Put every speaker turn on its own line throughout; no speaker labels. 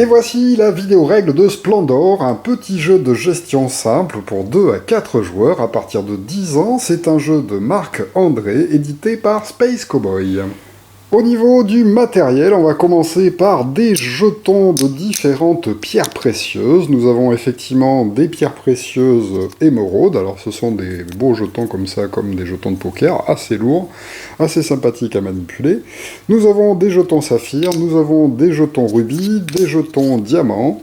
Et voici la vidéo règle de Splendor, un petit jeu de gestion simple pour 2 à 4 joueurs à partir de 10 ans. C'est un jeu de Marc André, édité par Space Cowboy. Au niveau du matériel, on va commencer par des jetons de différentes pierres précieuses. Nous avons effectivement des pierres précieuses émeraudes. Alors ce sont des beaux jetons comme ça, comme des jetons de poker, assez lourds, assez sympathiques à manipuler. Nous avons des jetons saphir, nous avons des jetons rubis, des jetons diamants,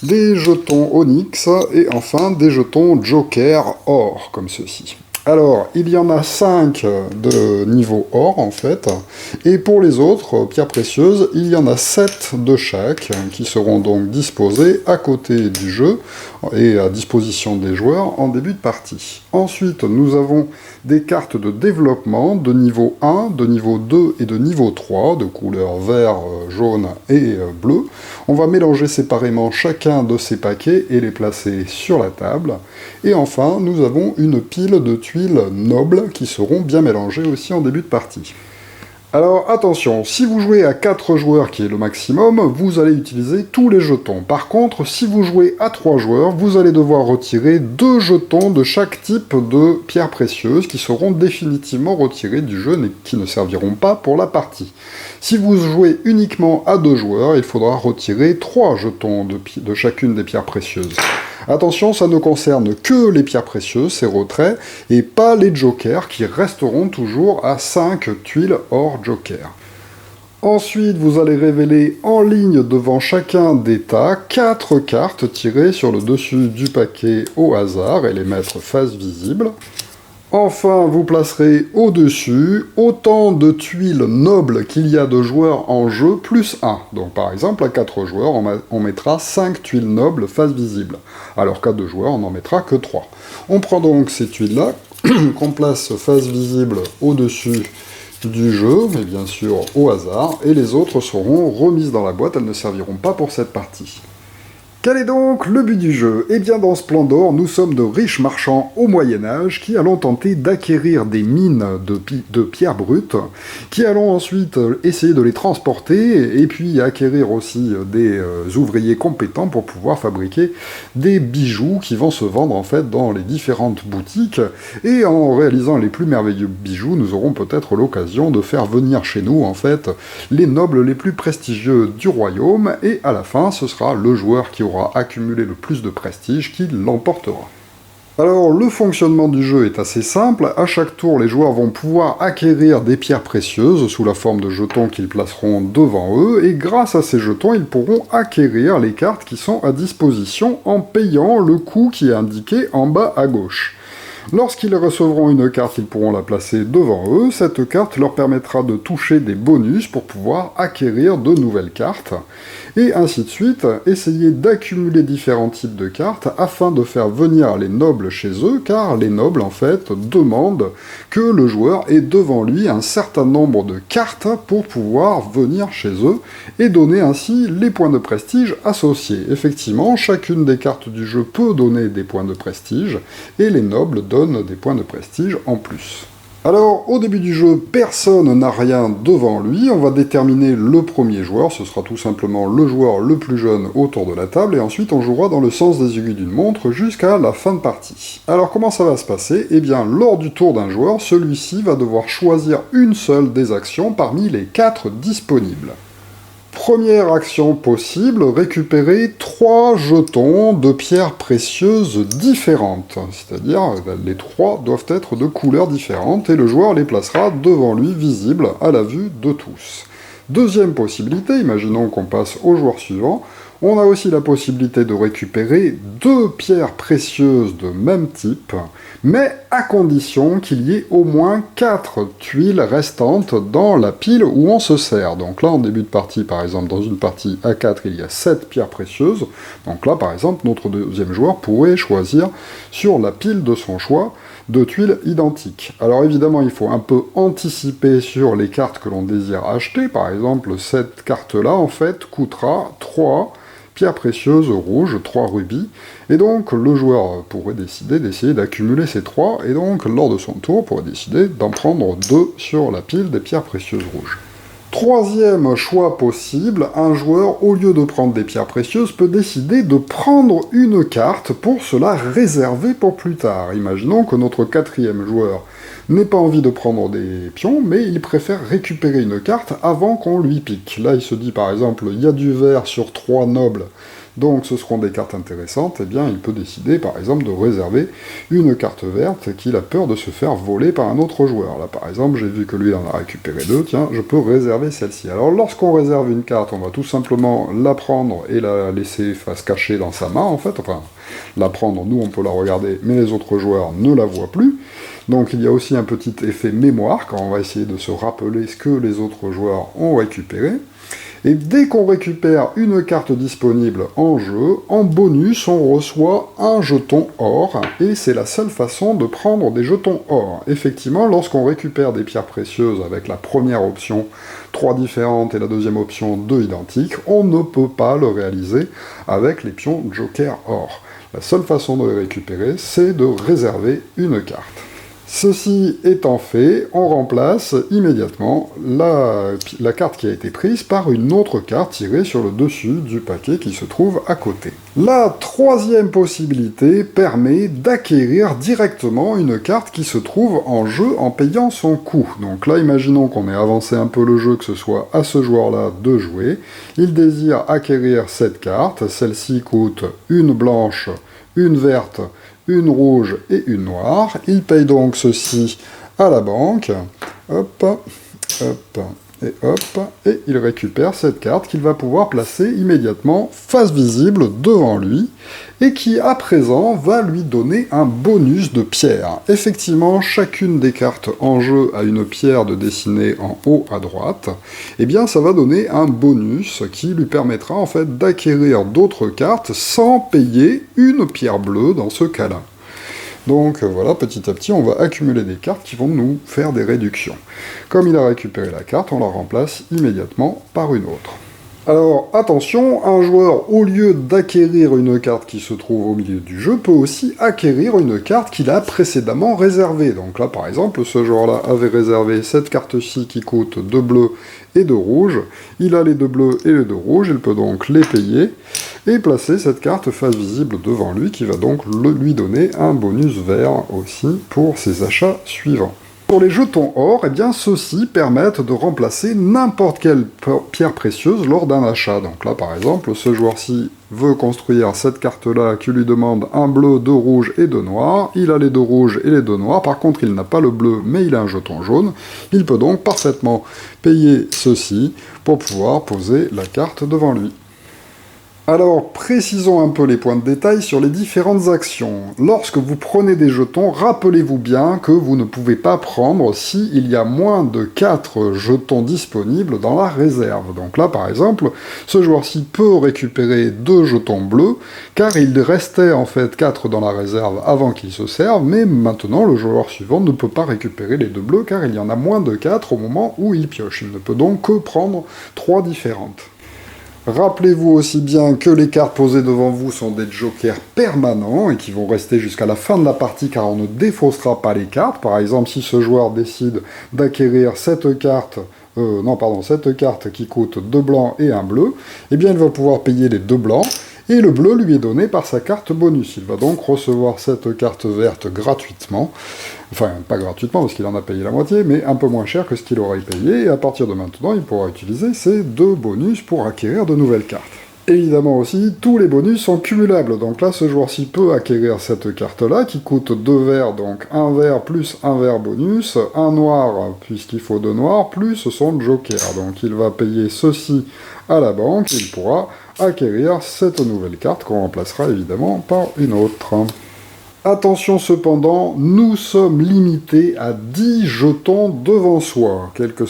des jetons onyx et enfin des jetons joker or, comme ceci. Alors, il y en a 5 de niveau or, en fait, et pour les autres pierres précieuses, il y en a 7 de chaque, qui seront donc disposées à côté du jeu, et à disposition des joueurs en début de partie. Ensuite, nous avons des cartes de développement de niveau 1, de niveau 2 et de niveau 3, de couleur vert, jaune et bleu. On va mélanger séparément chacun de ces paquets et les placer sur la table. Et enfin, nous avons une pile de tuiles nobles qui seront bien mélangées aussi en début de partie. Alors attention, si vous jouez à 4 joueurs qui est le maximum, vous allez utiliser tous les jetons. Par contre, si vous jouez à 3 joueurs, vous allez devoir retirer 2 jetons de chaque type de pierres précieuses qui seront définitivement retirés du jeu et qui ne serviront pas pour la partie. Si vous jouez uniquement à 2 joueurs, il faudra retirer 3 jetons de chacune des pierres précieuses. Attention, ça ne concerne que les pierres précieuses, ces retraits, et pas les jokers qui resteront toujours à 5 tuiles hors joker. Ensuite, vous allez révéler en ligne devant chacun des tas 4 cartes tirées sur le dessus du paquet au hasard et les mettre face visible. Enfin, vous placerez au-dessus autant de tuiles nobles qu'il y a de joueurs en jeu, plus 1. Donc par exemple, à 4 joueurs, on mettra 5 tuiles nobles face visible, alors qu'à 2 joueurs, on n'en mettra que 3. On prend donc ces tuiles-là, qu'on place face visible au-dessus du jeu, mais bien sûr au hasard, et les autres seront remises dans la boîte, elles ne serviront pas pour cette partie. Quel est donc le but du jeu? Eh bien, dans Splendor, nous sommes de riches marchands au Moyen-Âge qui allons tenter d'acquérir des mines de pierres brutes, qui allons ensuite essayer de les transporter, et puis acquérir aussi des ouvriers compétents pour pouvoir fabriquer des bijoux qui vont se vendre en fait dans les différentes boutiques, et en réalisant les plus merveilleux bijoux, nous aurons peut-être l'occasion de faire venir chez nous en fait les nobles les plus prestigieux du royaume, et à la fin, ce sera le joueur qui aura accumulé le plus de prestige qui l'emportera. Alors, le fonctionnement du jeu est assez simple. À chaque tour, les joueurs vont pouvoir acquérir des pierres précieuses sous la forme de jetons qu'ils placeront devant eux, et grâce à ces jetons, ils pourront acquérir les cartes qui sont à disposition en payant le coût qui est indiqué en bas à gauche. Lorsqu'ils recevront une carte, ils pourront la placer devant eux. Cette carte leur permettra de toucher des bonus pour pouvoir acquérir de nouvelles cartes. Et ainsi de suite, essayer d'accumuler différents types de cartes afin de faire venir les nobles chez eux, car les nobles, en fait, demandent que le joueur ait devant lui un certain nombre de cartes pour pouvoir venir chez eux et donner ainsi les points de prestige associés. Effectivement, chacune des cartes du jeu peut donner des points de prestige, et les nobles donnent des points de prestige en plus. Alors, au début du jeu, personne n'a rien devant lui, on va déterminer le premier joueur, ce sera tout simplement le joueur le plus jeune autour de la table, et ensuite on jouera dans le sens des aiguilles d'une montre jusqu'à la fin de partie. Alors comment ça va se passer? Eh bien, lors du tour d'un joueur, celui-ci va devoir choisir une seule des actions parmi les 4 disponibles. Première action possible, récupérer 3 jetons de pierres précieuses différentes. C'est-à-dire, les 3 doivent être de couleurs différentes, et le joueur les placera devant lui, visibles à la vue de tous. Deuxième possibilité, imaginons qu'on passe au joueur suivant, on a aussi la possibilité de récupérer 2 pierres précieuses de même type, mais à condition qu'il y ait au moins 4 tuiles restantes dans la pile où on se sert. Donc là, en début de partie, par exemple, dans une partie à 4, il y a 7 pierres précieuses. Donc là, par exemple, notre deuxième joueur pourrait choisir sur la pile de son choix 2 tuiles identiques. Alors évidemment, il faut un peu anticiper sur les cartes que l'on désire acheter. Par exemple, cette carte-là, en fait, coûtera 3 pierres précieuses rouges, 3 rubis, et donc le joueur pourrait décider d'essayer d'accumuler ces 3, et donc lors de son tour pourrait décider d'en prendre 2 sur la pile des pierres précieuses rouges. Troisième choix possible, un joueur, au lieu de prendre des pierres précieuses, peut décider de prendre une carte pour se la réserver pour plus tard. Imaginons que notre quatrième joueur n'ait pas envie de prendre des pions, mais il préfère récupérer une carte avant qu'on lui pique. Là, il se dit par exemple, il y a du vert sur 3 nobles, donc ce seront des cartes intéressantes, et bien il peut décider par exemple de réserver une carte verte qu'il a peur de se faire voler par un autre joueur. Là par exemple, j'ai vu que lui en a récupéré 2, tiens, je peux réserver celle-ci. Alors lorsqu'on réserve une carte, on va tout simplement la prendre et la laisser face cachée dans sa main en fait, enfin la prendre, nous on peut la regarder, mais les autres joueurs ne la voient plus. Donc il y a aussi un petit effet mémoire, quand on va essayer de se rappeler ce que les autres joueurs ont récupéré. Et dès qu'on récupère une carte disponible en jeu, en bonus, on reçoit un jeton or, et c'est la seule façon de prendre des jetons or. Effectivement, lorsqu'on récupère des pierres précieuses avec la première option 3 différentes et la deuxième option 2 identiques, on ne peut pas le réaliser avec les pions joker or. La seule façon de les récupérer, c'est de réserver une carte. Ceci étant fait, on remplace immédiatement la carte qui a été prise par une autre carte tirée sur le dessus du paquet qui se trouve à côté. La troisième possibilité permet d'acquérir directement une carte qui se trouve en jeu en payant son coût. Donc là, imaginons qu'on ait avancé un peu le jeu, que ce soit à ce joueur-là de jouer. Il désire acquérir cette carte, celle-ci coûte une blanche, une verte, une rouge et une noire. Il paye donc ceci à la banque. Hop, hop, et hop. Et il récupère cette carte qu'il va pouvoir placer immédiatement face visible devant lui et qui, à présent, va lui donner un bonus de pierre. Effectivement, chacune des cartes en jeu a une pierre de dessinée en haut à droite. Et bien, ça va donner un bonus qui lui permettra, en fait, d'acquérir d'autres cartes sans payer une pierre bleue dans ce cas-là. Donc voilà, petit à petit, on va accumuler des cartes qui vont nous faire des réductions. Comme il a récupéré la carte, on la remplace immédiatement par une autre. Alors attention, un joueur, au lieu d'acquérir une carte qui se trouve au milieu du jeu, peut aussi acquérir une carte qu'il a précédemment réservée. Donc là, par exemple, ce joueur-là avait réservé cette carte-ci qui coûte 2 bleus et 2 rouges. Il a les 2 bleus et les 2 rouges, il peut donc les payer et placer cette carte face visible devant lui, qui va donc lui donner un bonus vert aussi pour ses achats suivants. Pour les jetons or, eh bien, ceux-ci permettent de remplacer n'importe quelle pierre précieuse lors d'un achat. Donc là, par exemple, ce joueur-ci veut construire cette carte-là qui lui demande un bleu, 2 rouges et 2 noirs. Il a les 2 rouges et les 2 noirs. Par contre, il n'a pas le bleu, mais il a un jeton jaune. Il peut donc parfaitement payer ceci pour pouvoir poser la carte devant lui. Alors, précisons un peu les points de détail sur les différentes actions. Lorsque vous prenez des jetons, rappelez-vous bien que vous ne pouvez pas prendre s'il y a moins de 4 jetons disponibles dans la réserve. Donc là, par exemple, ce joueur-ci peut récupérer 2 jetons bleus, car il restait en fait 4 dans la réserve avant qu'il se serve, mais maintenant, le joueur suivant ne peut pas récupérer les 2 bleus, car il y en a moins de 4 au moment où il pioche. Il ne peut donc que prendre 3 différentes. Rappelez-vous aussi bien que les cartes posées devant vous sont des jokers permanents et qui vont rester jusqu'à la fin de la partie car on ne défaussera pas les cartes. Par exemple, si ce joueur décide d'acquérir cette carte qui coûte 2 blancs et 1 bleu, eh bien il va pouvoir payer les 2 blancs et le bleu lui est donné par sa carte bonus. Il va donc recevoir cette carte verte gratuitement. Enfin, pas gratuitement, parce qu'il en a payé la moitié, mais un peu moins cher que ce qu'il aurait payé, et à partir de maintenant, il pourra utiliser ces 2 bonus pour acquérir de nouvelles cartes. Évidemment aussi, tous les bonus sont cumulables, donc là, ce joueur-ci peut acquérir cette carte-là, qui coûte 2 verts, donc 1 vert plus 1 vert bonus, 1 noir, puisqu'il faut 2 noirs, plus son joker. Donc il va payer ceci à la banque, il pourra acquérir cette nouvelle carte, qu'on remplacera évidemment par une autre. Attention cependant, nous sommes limités à 10 jetons devant soi, quel que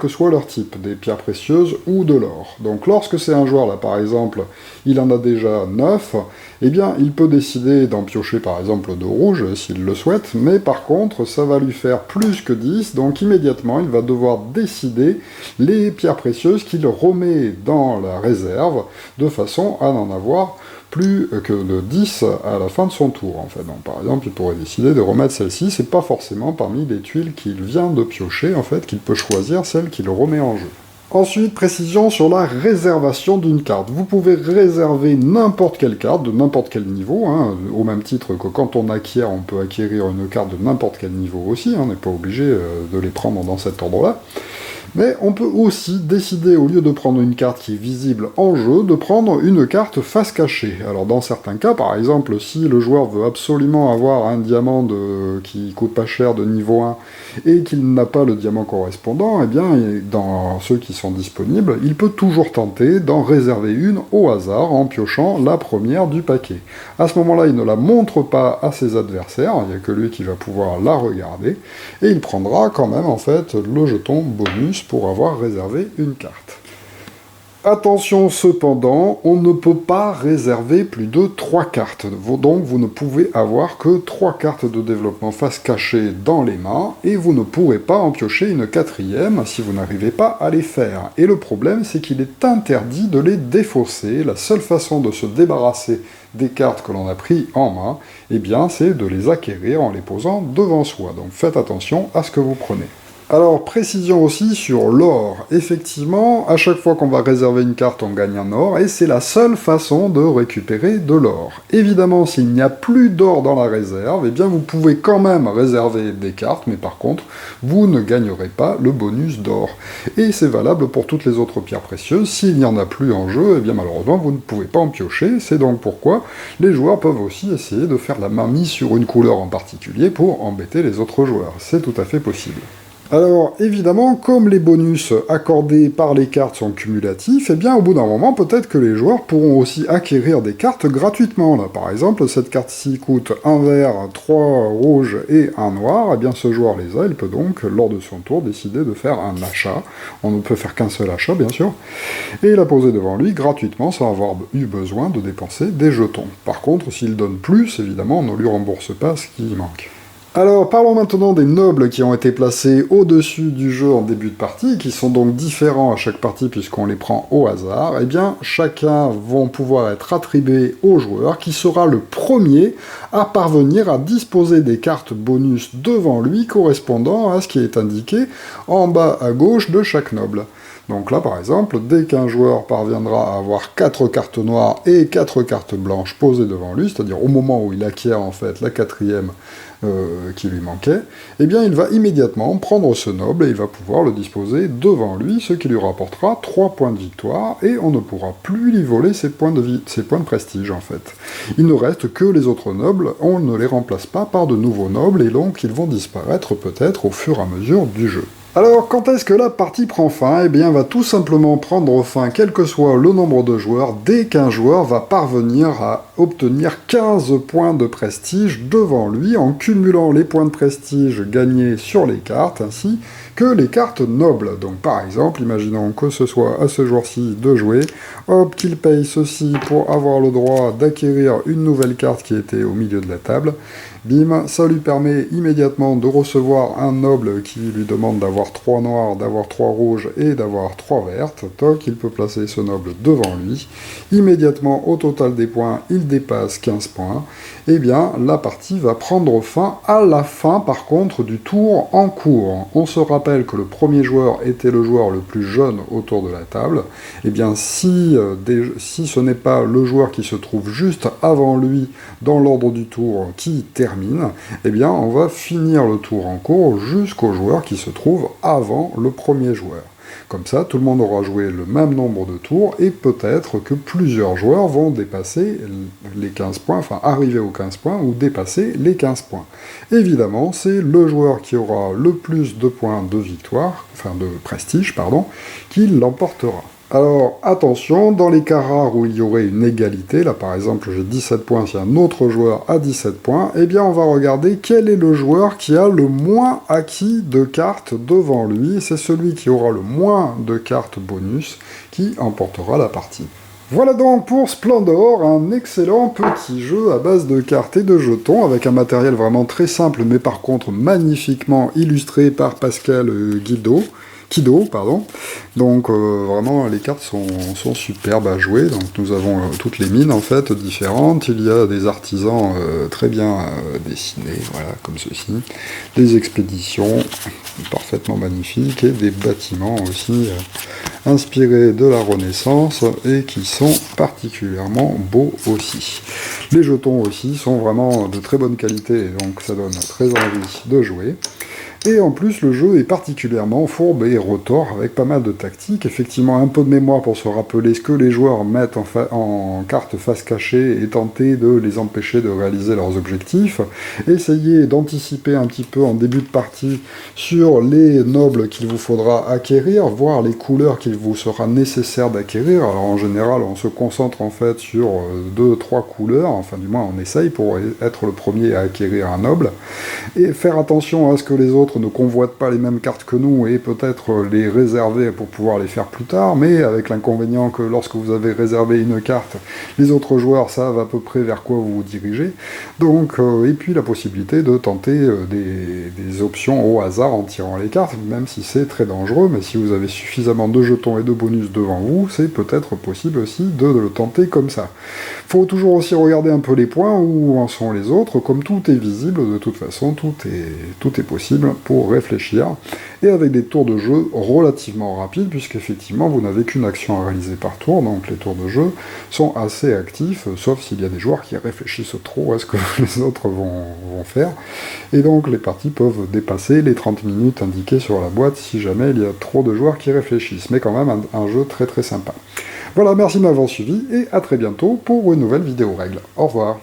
soit leur type, des pierres précieuses ou de l'or. Donc lorsque c'est un joueur, là par exemple, il en a déjà 9, eh bien il peut décider d'en piocher par exemple 2 rouges s'il le souhaite, mais par contre ça va lui faire plus que 10, donc immédiatement il va devoir décider les pierres précieuses qu'il remet dans la réserve, de façon à n'en avoir plus que de 10 à la fin de son tour, en fait. Donc, par exemple, il pourrait décider de remettre celle-ci, c'est pas forcément parmi les tuiles qu'il vient de piocher, en fait, qu'il peut choisir celle qu'il remet en jeu. Ensuite, précision sur la réservation d'une carte. Vous pouvez réserver n'importe quelle carte, de n'importe quel niveau, hein, au même titre que quand on acquiert, on peut acquérir une carte de n'importe quel niveau aussi, hein, on n'est pas obligé de les prendre dans cet ordre-là. Mais on peut aussi décider, au lieu de prendre une carte qui est visible en jeu, de prendre une carte face cachée. Alors dans certains cas, par exemple, si le joueur veut absolument avoir un diamant qui coûte pas cher de niveau 1 et qu'il n'a pas le diamant correspondant, eh bien, dans ceux qui sont disponibles, il peut toujours tenter d'en réserver une au hasard en piochant la première du paquet. À ce moment-là, il ne la montre pas à ses adversaires, il n'y a que lui qui va pouvoir la regarder, et il prendra quand même en fait le jeton bonus pour avoir réservé une carte. Attention cependant, on ne peut pas réserver plus de 3 cartes, donc vous ne pouvez avoir que 3 cartes de développement face cachée dans les mains, et vous ne pourrez pas en piocher une 4e si vous n'arrivez pas à les faire. Et le problème, c'est qu'il est interdit de les défausser. La seule façon de se débarrasser des cartes que l'on a pris en main, eh bien, c'est de les acquérir en les posant devant soi. Donc faites attention à ce que vous prenez. Alors, précision aussi sur l'or. Effectivement, à chaque fois qu'on va réserver une carte, on gagne un or, et c'est la seule façon de récupérer de l'or. Évidemment, s'il n'y a plus d'or dans la réserve, eh bien vous pouvez quand même réserver des cartes, mais par contre, vous ne gagnerez pas le bonus d'or. Et c'est valable pour toutes les autres pierres précieuses. S'il n'y en a plus en jeu, eh bien malheureusement, vous ne pouvez pas en piocher. C'est donc pourquoi les joueurs peuvent aussi essayer de faire la mainmise sur une couleur en particulier pour embêter les autres joueurs. C'est tout à fait possible. Alors, évidemment, comme les bonus accordés par les cartes sont cumulatifs, eh bien, au bout d'un moment, peut-être que les joueurs pourront aussi acquérir des cartes gratuitement. Là, par exemple, cette carte-ci coûte un vert, 3 rouges et un noir, eh bien, ce joueur les a, il peut donc, lors de son tour, décider de faire un achat. On ne peut faire qu'un seul achat, bien sûr, et la poser devant lui gratuitement, sans avoir eu besoin de dépenser des jetons. Par contre, s'il donne plus, évidemment, on ne lui rembourse pas ce qui manque. Alors, parlons maintenant des nobles qui ont été placés au-dessus du jeu en début de partie, qui sont donc différents à chaque partie puisqu'on les prend au hasard. Eh bien, chacun vont pouvoir être attribués au joueur, qui sera le premier à parvenir à disposer des cartes bonus devant lui correspondant à ce qui est indiqué en bas à gauche de chaque noble. Donc là, par exemple, dès qu'un joueur parviendra à avoir 4 cartes noires et 4 cartes blanches posées devant lui, c'est-à-dire au moment où il acquiert en fait la 4e qui lui manquait, eh bien il va immédiatement prendre ce noble et il va pouvoir le disposer devant lui, ce qui lui rapportera 3 points de victoire, et on ne pourra plus lui voler ses points de prestige en fait. Il ne reste que les autres nobles, on ne les remplace pas par de nouveaux nobles, et donc ils vont disparaître peut-être au fur et à mesure du jeu. Alors, quand est-ce que la partie prend fin? Eh bien, elle va tout simplement prendre fin, quel que soit le nombre de joueurs, dès qu'un joueur va parvenir à obtenir 15 points de prestige devant lui, en cumulant les points de prestige gagnés sur les cartes, ainsi que les cartes nobles. Donc, par exemple, imaginons que ce soit à ce jour-ci de jouer, hop, qu'il paye ceci pour avoir le droit d'acquérir une nouvelle carte qui était au milieu de la table. Bim, ça lui permet immédiatement de recevoir un noble qui lui demande d'avoir 3 noirs, d'avoir 3 rouges et d'avoir 3 vertes. Toc, il peut placer ce noble devant lui. Immédiatement, au total des points, il dépasse 15 points. Eh bien, la partie va prendre fin à la fin, par contre, du tour en cours. On se rappelle que le premier joueur était le joueur le plus jeune autour de la table. Eh bien, si ce n'est pas le joueur qui se trouve juste avant lui dans l'ordre du tour qui termine, eh bien, on va finir le tour en cours jusqu'au joueur qui se trouve avant le premier joueur. Comme ça, tout le monde aura joué le même nombre de tours, et peut-être que plusieurs joueurs vont dépasser les 15 points, enfin arriver aux 15 points, ou dépasser les 15 points. Évidemment, c'est le joueur qui aura le plus de points de victoire, enfin de prestige, pardon, qui l'emportera. Alors, attention, dans les cas rares où il y aurait une égalité, là par exemple j'ai 17 points, si un autre joueur a 17 points, eh bien on va regarder quel est le joueur qui a le moins acquis de cartes devant lui, c'est celui qui aura le moins de cartes bonus qui emportera la partie. Voilà donc pour Splendor, un excellent petit jeu à base de cartes et de jetons, avec un matériel vraiment très simple, mais par contre magnifiquement illustré par Pascal Guildo, Kido, pardon. Donc vraiment les cartes sont superbes à jouer. Donc nous avons toutes les mines en fait différentes. Il y a des artisans très bien dessinés, voilà, comme ceci. Des expéditions parfaitement magnifiques et des bâtiments aussi inspirés de la Renaissance et qui sont particulièrement beaux aussi. Les jetons aussi sont vraiment de très bonne qualité, donc ça donne très envie de jouer. Et en plus, le jeu est particulièrement fourbe et retors, avec pas mal de tactiques. Effectivement, un peu de mémoire pour se rappeler ce que les joueurs mettent en carte face cachée et tenter de les empêcher de réaliser leurs objectifs. Essayer d'anticiper un petit peu en début de partie sur les nobles qu'il vous faudra acquérir, voir les couleurs qu'il vous sera nécessaire d'acquérir. Alors en général, on se concentre en fait sur 2-3 couleurs, enfin du moins on essaye pour être le premier à acquérir un noble. Et faire attention à ce que les autres ne convoitent pas les mêmes cartes que nous et peut-être les réserver pour pouvoir les faire plus tard, mais avec l'inconvénient que lorsque vous avez réservé une carte, les autres joueurs savent à peu près vers quoi vous vous dirigez. Donc, et puis la possibilité de tenter des options au hasard en tirant les cartes, même si c'est très dangereux, mais si vous avez suffisamment de jetons et de bonus devant vous, c'est peut-être possible aussi de le tenter comme ça. Faut toujours aussi regarder un peu les points, où en sont les autres, comme tout est visible, de toute façon, tout est possible pour réfléchir, et avec des tours de jeu relativement rapides, puisqu'effectivement vous n'avez qu'une action à réaliser par tour, donc les tours de jeu sont assez actifs, sauf s'il y a des joueurs qui réfléchissent trop à ce que les autres vont faire, et donc les parties peuvent dépasser les 30 minutes indiquées sur la boîte si jamais il y a trop de joueurs qui réfléchissent, mais quand même un jeu très très sympa. Voilà, merci de m'avoir suivi, et à très bientôt pour une nouvelle vidéo règle. Au revoir.